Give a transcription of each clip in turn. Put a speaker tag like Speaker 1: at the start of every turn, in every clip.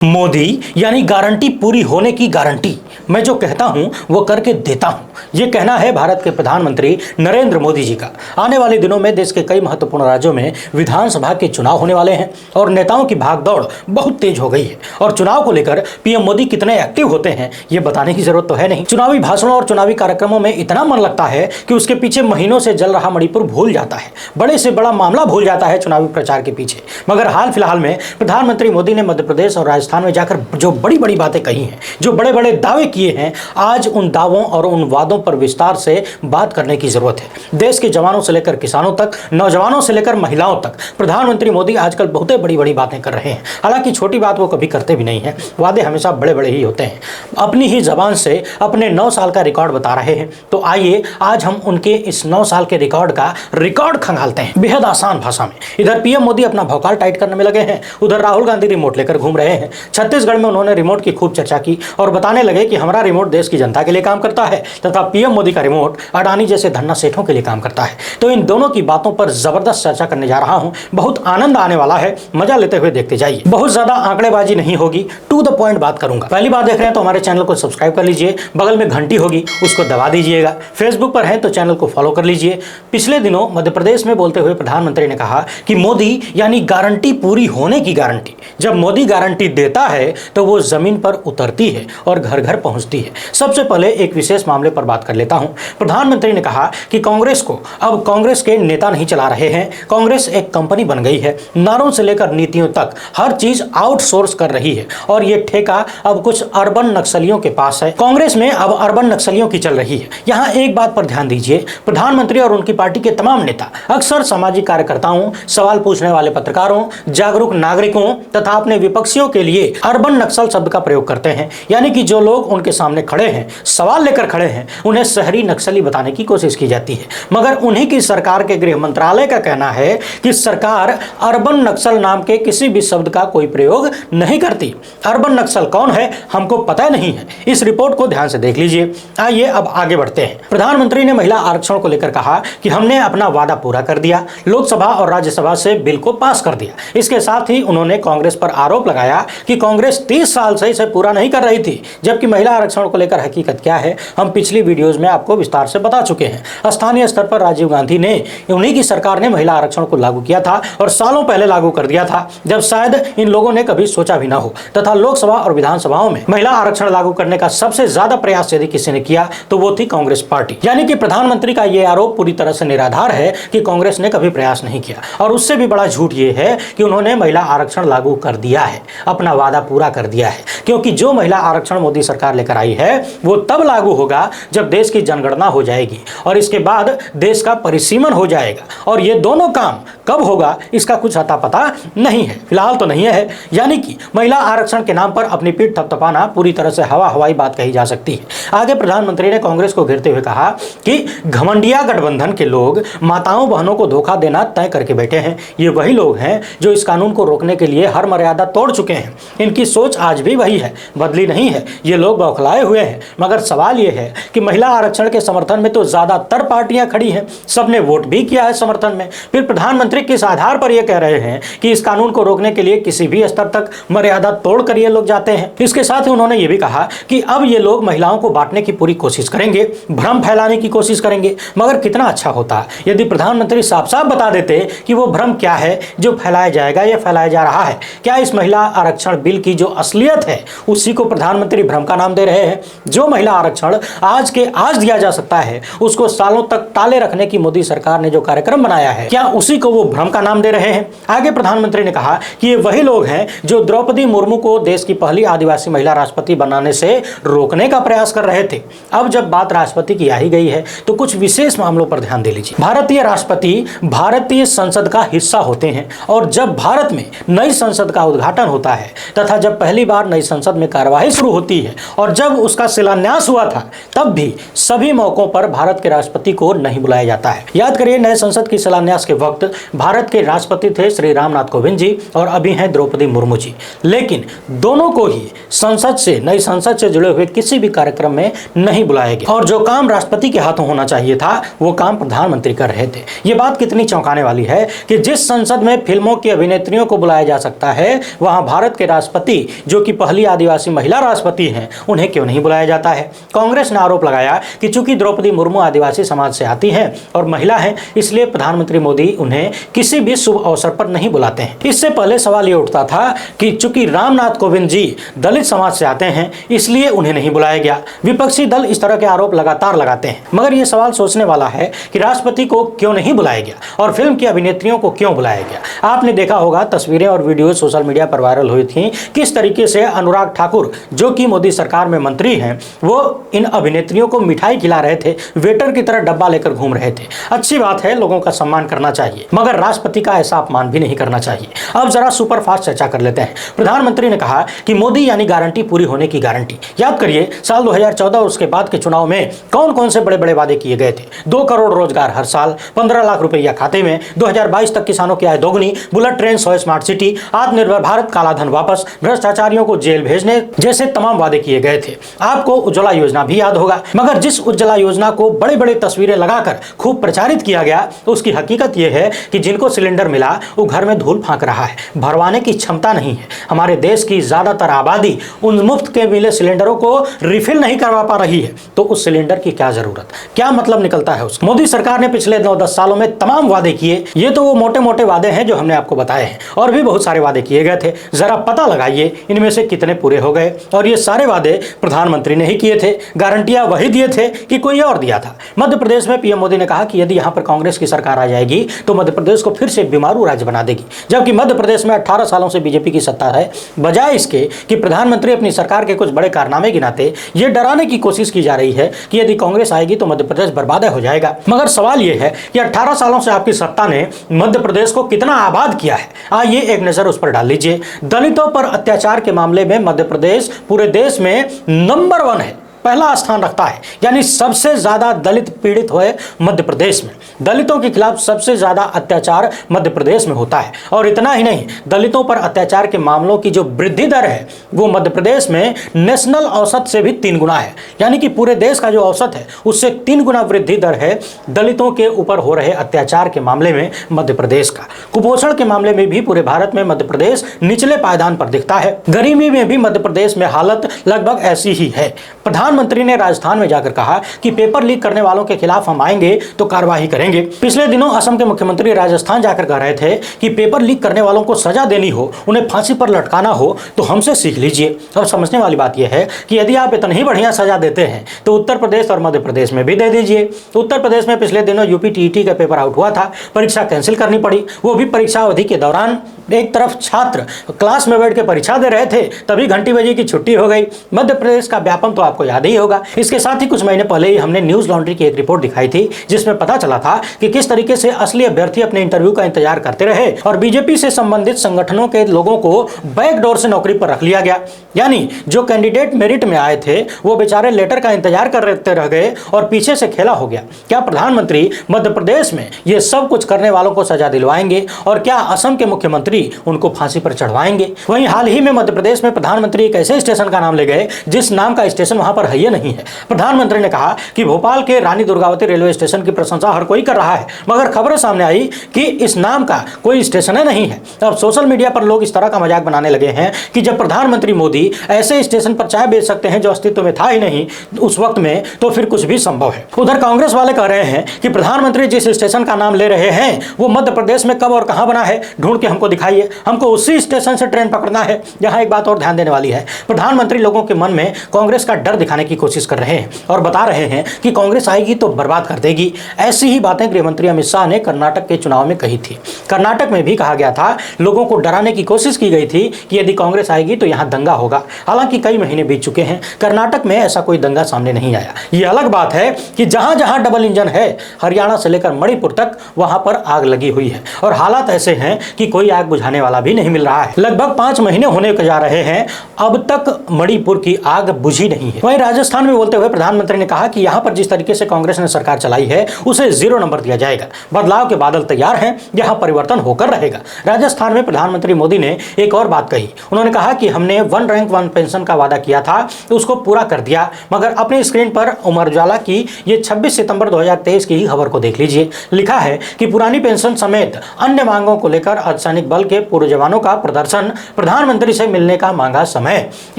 Speaker 1: मोदी यानी गारंटी पूरी होने की गारंटी। मैं जो कहता हूं वो करके देता हूं, ये कहना है भारत के प्रधानमंत्री नरेंद्र मोदी जी का। आने वाले दिनों में देश के कई महत्वपूर्ण राज्यों में विधानसभा के चुनाव होने वाले हैं और नेताओं की भागदौड़ बहुत तेज हो गई है। और चुनाव को लेकर पीएम मोदी कितने एक्टिव होते हैं ये बताने की जरूरत तो है नहीं। चुनावी भाषणों और चुनावी कार्यक्रमों में इतना मन लगता है कि उसके पीछे महीनों से जल रहा मणिपुर भूल जाता है, बड़े से बड़ा मामला भूल जाता है चुनावी प्रचार के पीछे। मगर हाल फिलहाल में प्रधानमंत्री मोदी ने मध्य प्रदेश और राजस्थान में जाकर जो बड़ी बड़ी बातें कही हैं, जो बड़े बड़े दावे किए हैं, आज उन दावों और उन वादों पर विस्तार से बात करने की जरूरत है। देश के जवानों से लेकर किसानों तक, नौजवानों से लेकर महिलाओं तक प्रधानमंत्री मोदी आजकल बहुत बड़ी बड़ी बातें कर रहे हैं। हालांकि छोटी बात वो कभी करते भी नहीं है, वादे हमेशा बड़े बड़े ही होते हैं। अपनी ही जबान से अपने 9 साल का रिकॉर्ड बता रहे हैं, तो आइए आज हम उनके इस 9 साल के रिकॉर्ड का रिकॉर्ड खंगालते हैं बेहद आसान भाषा में। इधर पीएम मोदी अपना भौकाल टाइट करने में लगे हैं, उधर राहुल गांधी रिमोट लेकर घूम रहे हैं। छत्तीसगढ़ में उन्होंने रिमोट की खूब चर्चा की और बताने लगे कि हमारा रिमोट देश की जनता के लिए काम करता है तथा पीएम मोदी का रिमोट अडानी जैसे धन्ना सेठों के लिए काम करता है। तो इन दोनों की बातों पर जबरदस्त चर्चा करने जा रहा हूं, बहुत आनंद आने वाला है, मजा लेते हुए देखते जाइए। बहुत ज्यादा आंकड़ेबाजी नहीं होगी, टू द पॉइंट बात करूंगा। पहली बार देख रहे हैं तो हमारे चैनल को सब्सक्राइब कर लीजिए, बगल में घंटी होगी उसको दबा दीजिएगा। फेसबुक पर हैं तो चैनल को फॉलो कर लीजिए। पिछले दिनों मध्य प्रदेश में बोलते हुए प्रधानमंत्री ने कहा कि मोदी यानी गारंटी पूरी होने की गारंटी। जब मोदी गारंटी देता है तो वो जमीन पर उतरती है और घर घर पहुंचती है। सबसे पहले एक विशेष मामले पर बात कर लेता हूं। प्रधानमंत्री ने कहा कि कांग्रेस को अब कांग्रेस के नेता नहीं चला रहे हैं, कांग्रेस एक कंपनी बन गई है। नारों से लेकर नीतियों तक हर चीज आउटसोर्स कर रही है और ये ठेका अब कुछ अर्बन नक्सलियों के पास है। कांग्रेस में अब अर्बन नक्सलियों की चल रही है। यहां एक बात पर ध्यान दीजिए, प्रधानमंत्री और उनकी पार्टी के तमाम नेता अक्सर सामाजिक कार्यकर्ताओं, सवाल पूछने वाले पत्रकारों, जागरूक नागरिकों तथा अपने विपक्षियों के लिए अर्बन नक्सल शब्द का प्रयोग करते हैं। यानी कि जो लोग उनके सामने खड़े हैं, सवाल लेकर खड़े हैं, उन्हें शहरी नक्सली बताने की कोशिश की जाती है। मगर उन्हीं की सरकार के गृह मंत्रालय का कहना है कि सरकार अर्बन नक्सल नाम के किसी भी शब्द का कोई प्रयोग नहीं करती। अर्बन नक्सल कौन है हमको पता नहीं है। इस रिपोर्ट को ध्यान से देख लीजिए। आइए अब आगे बढ़ते हैं। प्रधानमंत्री ने महिला आरक्षण को लेकर कहा कि हमने अपना वादा पूरा कर दिया, लोकसभा और राज्यसभा से बिल को पास कर दिया। इसके साथ ही उन्होंने कांग्रेस पर आरोप लगाया कि कांग्रेस 30 साल से इसे पूरा नहीं कर रही थी, जबकि महिला आरक्षण को लेकर हकीकत क्या है हम पिछली वीडियोस में आपको विस्तार से बता चुके हैं। स्थानीय स्तर पर राजीव गांधी ने, उन्हीं की सरकार ने महिला आरक्षण को लागू किया था और सालों पहले लागू कर दिया था, जब शायद इन लोगों ने कभी सोचा भी ना हो। तथा लोकसभा और विधानसभाओं में महिला आरक्षण लागू करने का सबसे ज्यादा प्रयास यदि किसी ने किया तो वो थी कांग्रेस पार्टी। यानी कि प्रधानमंत्री का यह आरोप पूरी तरह से निराधार है कि कांग्रेस ने कभी प्रयास नहीं किया। और उससे भी बड़ा झूठ यह है कि उन्होंने महिला आरक्षण लागू कर दिया है, अपना वादा पूरा कर दिया है। क्योंकि जो महिला आरक्षण मोदी सरकार लेकर आई है वो तब लागू होगा जब देश की जनगणना हो जाएगी और इसके बाद देश का परिसीमन हो जाएगा। और ये दोनों काम कब होगा इसका कुछ अता पता नहीं है, फिलहाल तो नहीं है। यानी कि महिला आरक्षण के नाम पर अपनी पीठ थपथपाना पूरी तरह से हवाई बात कही जा सकती है। आगे प्रधानमंत्री ने कांग्रेस को घेरते हुए कहा कि घमंडिया गठबंधन के लोग माताओं बहनों को धोखा देना तय करके बैठे हैं। ये वही लोग हैं जो इस कानून को रोकने के लिए हर मर्यादा तोड़ चुके हैं। इनकी सोच आज भी वही है, बदली नहीं है। ये लोग बौखलाए हुए हैं। मगर सवाल यह है कि महिला आरक्षण के समर्थन में तो ज्यादातर पार्टियां खड़ी हैं, सबने वोट भी किया है समर्थन में। फिर प्रधानमंत्री किस आधार पर यह कह रहे हैं कि इस कानून को रोकने के लिए किसी भी स्तर तक मर्यादा तोड़कर ये लोग जाते हैं। इसके साथ ही उन्होंने ये भी कहा कि अब ये लोग महिलाओं को बांटने की पूरी कोशिश करेंगे, भ्रम फैलाने की कोशिश करेंगे। मगर कितना अच्छा होता यदि प्रधानमंत्री साफ साफ बता देते कि वो भ्रम क्या है जो फैलाया जाएगा या फैलाया जा रहा है। क्या इस महिला आरक्षण बिल की जो असलियत है उसी को प्रधानमंत्री भ्रम का नाम दे रहे हैं? जो महिला आरक्षण आज के आज दिया जा सकता है उसको सालों तक टाले रखने की मोदी सरकार ने जो कार्यक्रम बनाया है, क्या उसी को वो भ्रम का नाम दे रहे हैं? आगे प्रधानमंत्री ने कहा कि ये वही लोग हैं जो द्रौपदी मुर्मू को देश की पहली आदिवासी महिला राष्ट्रपति बनाने से रोकने का प्रयास कर रहे थे। अब जब बात राष्ट्रपति की आ ही गई है तो कुछ विशेष मामलों पर ध्यान दे लीजिए। भारतीय राष्ट्रपति भारतीय संसद का हिस्सा होते हैं और जब भारत में नई संसद का उद्घाटन होता है तथा जब पहली बार नई संसद में कार्यवाही शुरू होती है और जब उसका शिलान्यास हुआ था तब भी सभी मौकों पर भारत के राष्ट्रपति को नहीं बुलाया जाता है। याद करिए, नए संसद की शिलान्यास के वक्त भारत के राष्ट्रपति थे श्री रामनाथ कोविंद जी और अभी हैं द्रौपदी मुर्मू जी, लेकिन दोनों को ही नई संसद से जुड़े हुए किसी भी कार्यक्रम में नहीं बुलाया गया और जो काम राष्ट्रपति के हाथों होना चाहिए था वो काम प्रधानमंत्री कर रहे थे। ये बात कितनी चौंकाने वाली है कि जिस संसद में फिल्मों की अभिनेत्रियों को बुलाया जा सकता है, वहां भारत के राष्ट्रपति जो कि पहली आदिवासी महिला राष्ट्रपति हैं, उन्हें क्यों नहीं बुलाया जाता है। कांग्रेस ने आरोप लगाया कि चूंकि द्रौपदी मुर्मू आदिवासी समाज से आती हैं और महिला हैं, इसलिए प्रधानमंत्री मोदी उन्हें किसी भी शुभ अवसर पर नहीं बुलाते हैं। इससे पहले सवाल ये उठता था कि चूंकि रामनाथ कोविंद जी दलित समाज से आते हैं, इसलिए उन्हें नहीं बुलाया गया। विपक्षी दल इस तरह के आरोप लगातार लगाते हैं, मगर यह सवाल सोचने वाला है कि राष्ट्रपति को क्यों नहीं बुलाया गया और फिल्म की अभिनेत्रियों को क्यों बुलाया गया। आपने देखा होगा, तस्वीरें और वीडियो सोशल मीडिया पर वायरल हुई थी, किस तरीके से अनुराग ठाकुर जो कि मोदी सरकार में मंत्री हैं, वो इन अभिनेत्रियों को मिठाई खिला रहे थे, वेटर की तरह डब्बा लेकर घूम रहे थे। अच्छी बात है, लोगों का सम्मान करना चाहिए, मगर राष्ट्रपति का ऐसा अपमान भी नहीं करना चाहिए। अब जरा सुपर फास्ट चर्चा कर लेते हैं। प्रधानमंत्री ने कहा कि मोदी यानी गारंटी पूरी होने की गारंटी। याद करिए, साल 2014 और उसके बाद के चुनाव में कौन कौन से बड़े बड़े वादे किए गए थे। 2 करोड़ रोजगार हर साल, 15 लाख रुपया खाते में, 2022 तक किसानों की आय दोगुनी, बुलेट ट्रेन, 100 स्मार्ट सिटी, आत्मनिर्भर भारत, कालाधन वापस, भ्रष्टाचारियों को जेल भेजने जैसे तमाम वादे किए गए थे। आपको उज्ज्वला योजना भी याद होगा, मगर जिस उज्ज्वला योजना को बड़े बड़े तस्वीरें लगाकर खूब प्रचारित किया गया, उसकी हकीकत यह है कि जिनको सिलेंडर मिला वो घर में धूल फांक रहा है, भरवाने की क्षमता नहीं है। हमारे देश की ज्यादातर आबादी उन मुफ्त के मिले सिलेंडरों को रिफिल नहीं करवा पा रही है, तो उस सिलेंडर की क्या जरूरत, क्या मतलब निकलता है उसका। मोदी सरकार ने पिछले 9-10 सालों में तमाम वादे किए। ये तो वो मोटे मोटे वादे हैं जो हमने आपको बताए हैं, और भी बहुत सारे वादे किए गए थे। जरा पता लगाइए इनमें से कितने पूरे हो गए। और ये सारे वादे प्रधानमंत्री ने ही किए थे, गारंटियां वही दिए थे कि कोई और दिया था। मध्य प्रदेश में पीएम मोदी ने कहा कि यदि यहां पर कांग्रेस की सरकार आ जाएगी तो मध्य प्रदेश को फिर से बीमारू राज्य बना देगी, जबकि मध्य प्रदेश में 18 सालों से बीजेपी की सत्ता है। बजाय इसके कि प्रधानमंत्री अपनी सरकार के कुछ बड़े कारनामे गिनाते, ये डराने की कोशिश की जा रही है कि यदि कांग्रेस आएगी तो मध्य प्रदेश बर्बाद हो जाएगा। मगर सवाल यह है कि 18 सालों से आपकी सत्ता ने मध्य प्रदेश को कितना आबाद किया है। आइए एक नजर उस पर डाल लीजिए। दलितों पर अत्याचार के मामले में मध्य प्रदेश पूरे देश में नंबर 1 है, पहला स्थान रखता है, यानी सबसे ज्यादा दलित पीड़ित हुए मध्य प्रदेश में। दलितों के खिलाफ सबसे ज्यादा अत्याचार मध्य प्रदेश में होता है। और इतना ही नहीं, दलितों पर अत्याचार के मामलों की जो वृद्धि दर है वो मध्य प्रदेश में नेशनल औसत से भी 3 गुना है, यानी कि पूरे देश का जो औसत है उससे 3 गुना वृद्धि दर है दलितों के ऊपर हो रहे अत्याचार के मामले में मध्य प्रदेश का। कुपोषण के मामले में भी पूरे भारत में मध्य प्रदेश निचले पायदान पर दिखता है। गरीबी में भी मध्य प्रदेश में हालत लगभग ऐसी ही है। प्रधानमंत्री ने राजस्थान में जाकर कहा कि पेपर लीक करने वालों के खिलाफ हम आएंगे तो कार्रवाई करेंगे। पिछले दिनों असम के मुख्यमंत्री राजस्थान जाकर कह रहे थे कि पेपर लीक करने वालों को सजा देनी हो, उन्हें फांसी पर लटकाना हो तो हमसे सीख लीजिए। और समझने वाली बात यह है कि यदि आप इतनी ही बढ़िया सजा देते हैं तो उत्तर प्रदेश और मध्य प्रदेश में भी दे दीजिए। तो उत्तर प्रदेश में पिछले दिनों यूपी टीईटी का पेपर आउट हुआ था, परीक्षा कैंसिल करनी पड़ी, वो भी परीक्षा अवधि के दौरान। एक तरफ छात्र क्लास में बैठ के परीक्षा दे रहे थे, तभी घंटी बजी की छुट्टी हो गई। मध्य प्रदेश का व्यापम तो आपको याद ही होगा। इसके साथ ही कुछ महीने पहले ही हमने न्यूज लॉन्ड्री की एक रिपोर्ट दिखाई थी, जिसमें पता चला था कि किस तरीके से असली अभ्यर्थी अपने इंटरव्यू का इंतजार करते रहे और बीजेपी से संबंधित संगठनों के लोगों को बैकडोर से नौकरी पर रख लिया गया। यानी जो कैंडिडेट मेरिट में आए थे वो बेचारे लेटर का इंतजार करते रह गए और पीछे से खेला हो गया। क्या प्रधानमंत्री मध्य प्रदेश में ये सब कुछ करने वालों को सजा दिलवाएंगे और क्या असम के मुख्यमंत्री उनको फांसी पर चढ़वाएंगे? वहीं हाल ही में मध्य प्रदेश में प्रधानमंत्री एक ऐसे स्टेशन का नाम ले गए जिस नाम का स्टेशन वहां पर है ही नहीं है। प्रधानमंत्री ने कहा कि भोपाल के रानी दुर्गावती रेलवे स्टेशन की प्रशंसा हर कोई कर रहा है, मगर खबरें सामने आई कि इस नाम का कोई स्टेशन है नहीं है। अब सोशल मीडिया पर लोग इस तरह का मजाक बनाने लगे हैं कि जब प्रधानमंत्री मोदी ऐसे स्टेशन पर चाय बेच सकते हैं जो अस्तित्व में था ही नहीं उस वक्त में, तो फिर कुछ भी संभव है। उधर कांग्रेस वाले कह रहे हैं कि प्रधानमंत्री जिस स्टेशन का नाम ले रहे हैं वो मध्य प्रदेश में कब और कहां बना है, ढूंढ के हमको दिखाइए, हमको उसी स्टेशन से ट्रेन पकड़ना है। यहां एक बात और ध्यान देने वाली है, प्रधानमंत्री लोगों के मन में कांग्रेस का डर दिखाने दिखाने की कोशिश कर रहे हैं और बता रहे हैं कि कांग्रेस आएगी तो बर्बाद कर देगी। ऐसी ही बातें गृह मंत्री अमित शाह ने कर्नाटक के चुनाव में कही थी। कर्नाटक में भी कहा गया था, लोगों को डराने की कोशिश की गई थी कि यदि कांग्रेस आएगी तो यहां दंगा होगा। हालांकि कई महीने बीत चुके हैं, कर्नाटक में ऐसा कोई दंगा सामने नहीं आया। ये अलग बात है कि जहां जहां डबल इंजन है, हरियाणा से लेकर मणिपुर तक, वहां पर आग लगी हुई है और हालात ऐसे हैं कि कोई आग बुझाने वाला भी नहीं मिल रहा है। लगभग 5 महीने होने को जा रहे हैं, अब तक मणिपुर की आग बुझी नहीं है। वहीं राजस्थान में बोलते हुए प्रधानमंत्री ने कहा कि यहां पर जिस तरीके से कांग्रेस ने सरकार चलाई है उसे 0 नंबर दिया जाएगा। बदलाव के बादल तैयार हैं, यहां परिवर्तन होकर रहेगा। राजस्थान में प्रधानमंत्री मोदी ने एक और बात कही। उन्होंने कहा कि हमने 1 रैंक 1 पेंशन का वादा किया था, उसको पूरा कर दिया। मगर अपनी स्क्रीन पर अमर उजाला की ये 26 सितंबर 2023 की खबर को देख लीजिए। लिखा है कि पुरानी पेंशन समेत अन्य मांगों को लेकर अर्धसैनिक बल के पूर्व जवानों का प्रदर्शन, प्रधानमंत्री से मिलने का मांगा समय।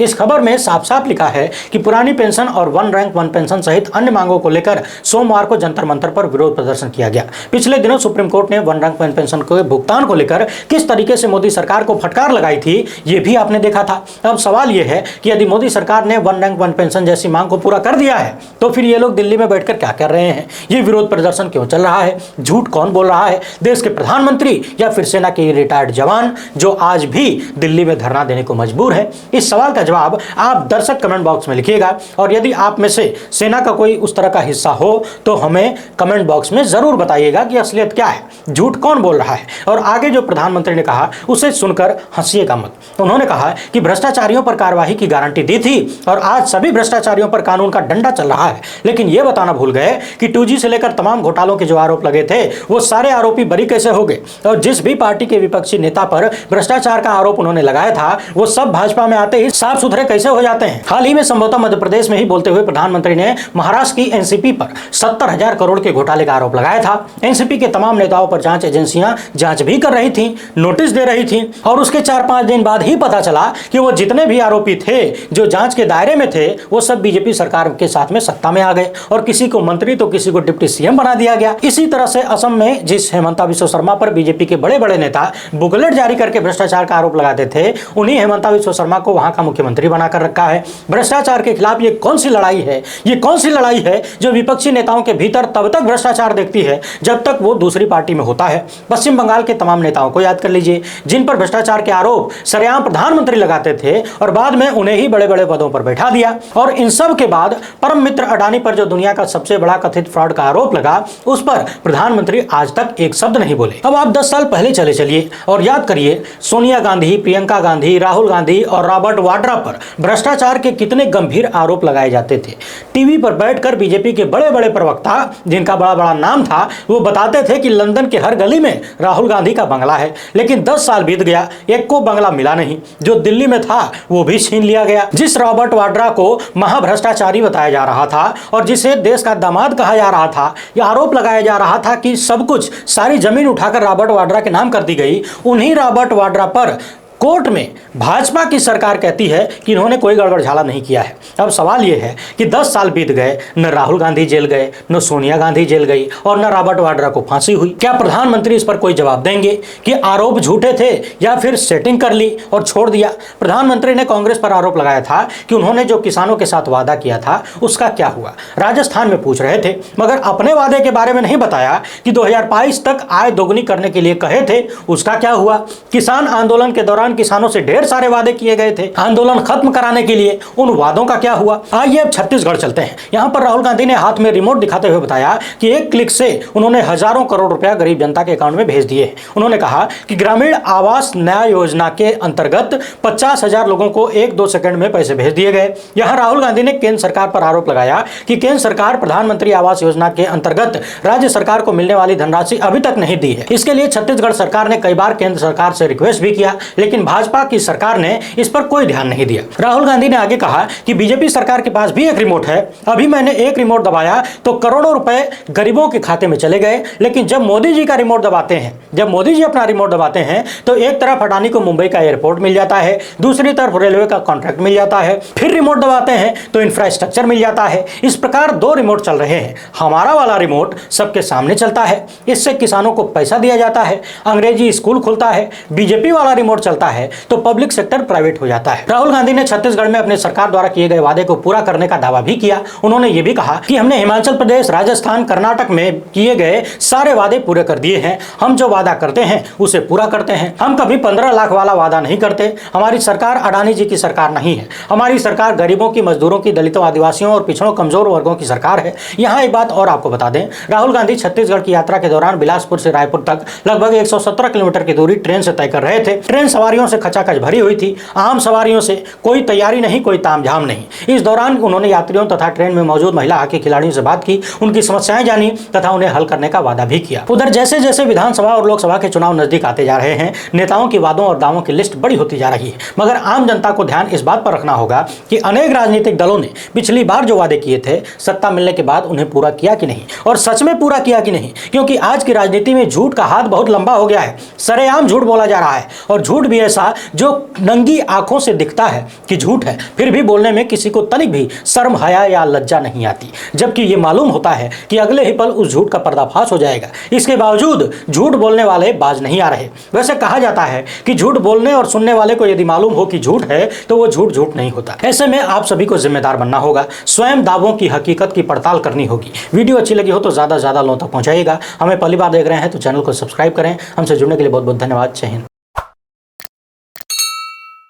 Speaker 1: इस खबर में साफ साफ लिखा है कि पुरानी पेंशन और 1 रैंक 1 पेंशन सहित अन्य मांगों को लेकर सोमवार को जंतर मंतर पर विरोध प्रदर्शन किया गया। पिछले दिनों सुप्रीम कोर्ट ने 1 रैंक 1 पेंशन के भुगतान को लेकर किस तरीके से मोदी सरकार को फटकार लगाई थी, ये भी आपने देखा था। अब सवाल यह है कि यदि मोदी सरकार ने 1 रैंक 1 पेंशन जैसी मांग को पूरा कर दिया है तो फिर ये लोग दिल्ली में बैठकर क्या कर रहे हैं? ये विरोध प्रदर्शन क्यों चल रहा है? झूठ कौन बोल रहा है? देश के प्रधानमंत्री या फिर सेना के रिटायर्ड जवान जो आज भी दिल्ली में धरना देने को मजबूर है? इस सवाल का जवाब आप दर्शक कमेंट बॉक्स में लिखिएगा और यदि आप में से सेना का कोई उस तरह का हिस्सा हो तो हमें कमेंट बॉक्स में जरूर बताइएगा कि असलियत क्या है, झूठ कौन बोल रहा है। और आगे जो प्रधानमंत्री ने कहा उसे सुनकर हंसिएगा मत। उन्होंने कहा कि भ्रष्टाचारियों पर कार्रवाई की गारंटी दी थी और आज सभी भ्रष्टाचारियों पर कानून का डंडा चल रहा है, लेकिन यह बताना भूल गए कि 2G से लेकर तमाम घोटालों के जो आरोप लगे थे वो सारे आरोपी बरी कैसे हो गए और जिस भी पार्टी के विपक्षी नेता पर भ्रष्टाचार का आरोप उन्होंने लगाया था वो सब भाजपा में आते ही साफ सुथरे कैसे हो जाते हैं। हाल ही में संभवतः मध्य प्रदेश में ही बोलते हुए प्रधानमंत्री ने महाराष्ट्र की एनसीपी पर 70,000 करोड़ के घोटाले का आरोप लगाया था। एनसीपी के तमाम नेताओं पर जांच एजेंसियां जांच भी कर रही थी, नोटिस दे रही थी और उसके 4-5 दिन बाद ही पता चला कि वो जितने भी आरोपी थे जो जांच के दायरे में थे वो सब बीजेपी सरकार के साथ में सत्ता में आ गए और किसी को मंत्री तो किसी को डिप्टी सीएम बना दिया गया। इसी तरह से असम में जिस हेमंता बिस्वा शर्मा पर बीजेपी के बड़े बड़े नेता बुकलेट जारी करके भ्रष्टाचार का आरोप लगाते थे, उन्हीं हेमंता बिस्वा शर्मा को वहां का मुख्यमंत्री बनाकर रखा है। भ्रष्टाचार के खिलाफ ये कौन सी लड़ाई है? ये कौन सी लड़ाई है जो विपक्षी नेताओं के भीतर तब तक भ्रष्टाचार देखती है जब तक वो दूसरी पार्टी में होता है। पश्चिम बंगाल के तमाम नेताओं को याद कर लीजिए जिन पर भ्रष्टाचार के आरोप सरेआम प्रधानमंत्री लगाते थे और बाद में उन्हें ही बड़े बड़े पदों पर बैठा दिया। और इन सब के बाद परम मित्र अडानी पर जो दुनिया का सबसे बड़ा कथित फ्रॉड का आरोप लगा उस पर प्रधानमंत्री आज तक एक शब्द नहीं बोले। अब आप 10 साल पहले चले चलिए और याद करिए सोनिया गांधी, प्रियंका गांधी, राहुल गांधी और रॉबर्ट वाड्रा पर भ्रष्टाचार के कितने गंभीर आरोप लगाए जाते थे। टीवी पर बैठकर बीजेपी के बड़े बड़े प्रवक्ता जिनका बड़ा बड़ा नाम था वो बताते थे कि लंदन के हर गली में राहुल गांधी का बंगला है, लेकिन 10 साल बीत गया, एक को बंगला मिला नहीं। जो दिल्ली में था वो भी छीन लिया गया। जिस रॉबर्ट वाड्रा को महाभ्रष्टाचारी बताया जा रहा था और जिसे देश का दामाद कहा जा रहा था, यह आरोप लगाया जा रहा था कि सब कुछ, सारी जमीन उठाकर रॉबर्ट वाड्रा के नाम कर दी गई। उन्हीं रॉबर्ट वाड्रा पर कोर्ट में भाजपा की सरकार कहती है कि इन्होंने कोई गड़बड़झाला नहीं किया है। अब सवाल यह है कि 10 साल बीत गए, न राहुल गांधी जेल गए, न सोनिया गांधी जेल गई और न रॉबर्ट वाड्रा को फांसी हुई। क्या प्रधानमंत्री इस पर कोई जवाब देंगे कि आरोप झूठे थे या फिर सेटिंग कर ली और छोड़ दिया? प्रधानमंत्री ने कांग्रेस पर आरोप लगाया था कि उन्होंने जो किसानों के साथ वादा किया था उसका क्या हुआ, राजस्थान में पूछ रहे थे, मगर अपने वादे के बारे में नहीं बताया कि 2022 तक आय दोगुनी करने के लिए कहे थे, उसका क्या हुआ? किसान आंदोलन के दौरान किसानों से ढेर सारे वादे किए गए थे आंदोलन खत्म कराने के लिए, उन वादों का क्या हुआ? आइए अब छत्तीसगढ़ चलते हैं। यहां पर राहुल गांधी ने हाथ में रिमोट दिखाते हुए बताया कि एक क्लिक से उन्होंने हजारों करोड़ रुपया गरीब जनता के अकाउंट में भेज दिए। उन्होंने कहा कि ग्रामीण आवास न्याय योजना के अंतर्गत 50,000 लोगों को 1-2 सेकंड में पैसे भेज दिए गए। यहां राहुल गांधी ने केंद्र सरकार पर आरोप लगाया कि केंद्र सरकार प्रधानमंत्री आवास योजना के अंतर्गत राज्य सरकार को मिलने वाली धनराशि अभी तक नहीं दी है। इसके लिए छत्तीसगढ़ सरकार ने कई बार केंद्र सरकार से रिक्वेस्ट भी किया, लेकिन भाजपा की सरकार ने इस पर कोई ध्यान नहीं दिया। राहुल गांधी ने आगे कहा कि बीजेपी सरकार के पास भी एक रिमोट है, अभी मैंने एक रिमोट दबाया तो करोड़ों रुपए गरीबों के खाते में चले गए, लेकिन जब मोदी जी का रिमोट दबाते हैं, जब मोदी जी अपना रिमोट दबाते हैं तो एक तरफ अडानी को मुंबई का एयरपोर्ट मिल जाता है, दूसरी तरफ रेलवे का कॉन्ट्रैक्ट मिल जाता है, फिर रिमोट दबाते हैं तो इंफ्रास्ट्रक्चर मिल जाता है। इस प्रकार 2 रिमोट चल रहे हैं। हमारा वाला रिमोट सबके सामने चलता है, इससे किसानों को पैसा दिया जाता है, अंग्रेजी स्कूल खुलता है। बीजेपी वाला रिमोट चलता चलता है तो पब्लिक सेक्टर प्राइवेट हो जाता है। राहुल गांधी ने छत्तीसगढ़ में अपने सरकार द्वारा किए गए वादे को पूरा करने का दावा भी किया। उन्होंने ये भी कहा कि हमने हिमाचल प्रदेश, राजस्थान, कर्नाटक में किए गए सारे वादे पूरे कर दिए हैं। हम जो वादा करते हैं उसे पूरा करते हैं। हम कभी 15 लाख वाला वादा नहीं करते। हमारी सरकार अडानी जी की सरकार नहीं है। हमारी सरकार गरीबों की, मजदूरों की, दलितों, आदिवासियों और पिछड़ों कमजोर वर्गों की सरकार है। यहाँ एक बात और आपको बता दें, राहुल गांधी छत्तीसगढ़ की यात्रा के दौरान बिलासपुर से रायपुर तक लगभग 117 किलोमीटर की दूरी ट्रेन से तय कर रहे थे। ट्रेन सवारियों से खचाखच भरी हुई थी। आम सवारियों से कोई तैयारी नहीं, कोई तामझाम नहीं। इस दौरान उन्होंने यात्रियों तथा ट्रेन में मौजूद महिला हॉकी खिलाड़ियों से बात की, उनकी समस्याएं जानी तथा उन्हें हल करने का वादा भी किया। उधर जैसे जैसे विधानसभा और लोकसभा के चुनाव नजदीक आते जा रहे हैं, नेताओं की वादों और दावों की लिस्ट बड़ी होती जा रही है। मगर आम जनता को ध्यान इस बात पर रखना होगा कि अनेक राजनीतिक दलों ने पिछली बार जो वादे किए थे, सत्ता मिलने के बाद उन्हें पूरा किया कि नहीं, और सच में पूरा किया कि नहीं। क्योंकि आज की राजनीति में झूठ का हाथ बहुत लंबा हो गया है। सरेआम झूठ बोला जा रहा है, और झूठ भी ऐसा जो नंगी आंखों से दिखता है कि झूठ है, फिर भी बोलने में किसी को तनिक भी शर्म, हया या लज्जा नहीं आती। जबकि ये मालूम होता है कि अगले ही पल उस झूठ का पर्दाफाश हो जाएगा। इसके बावजूद झूठ बोलने वाले बाज नहीं आ रहे। वैसे कहा जाता है कि झूठ बोलने और सुनने वाले को यदि मालूम हो कि झूठ है तो वो झूठ झूठ नहीं होता। ऐसे में आप सभी को जिम्मेदार बनना होगा। स्वयं दावों की हकीकत की पड़ताल करनी होगी। वीडियो अच्छी लगी हो तो ज्यादा लोगों तक पहुंचाइएगा। हमें पहली बार देख रहे हैं तो चैनल को सब्सक्राइब करें। हमसे जुड़ने के लिए बहुत बहुत धन्यवाद। जय हिंद।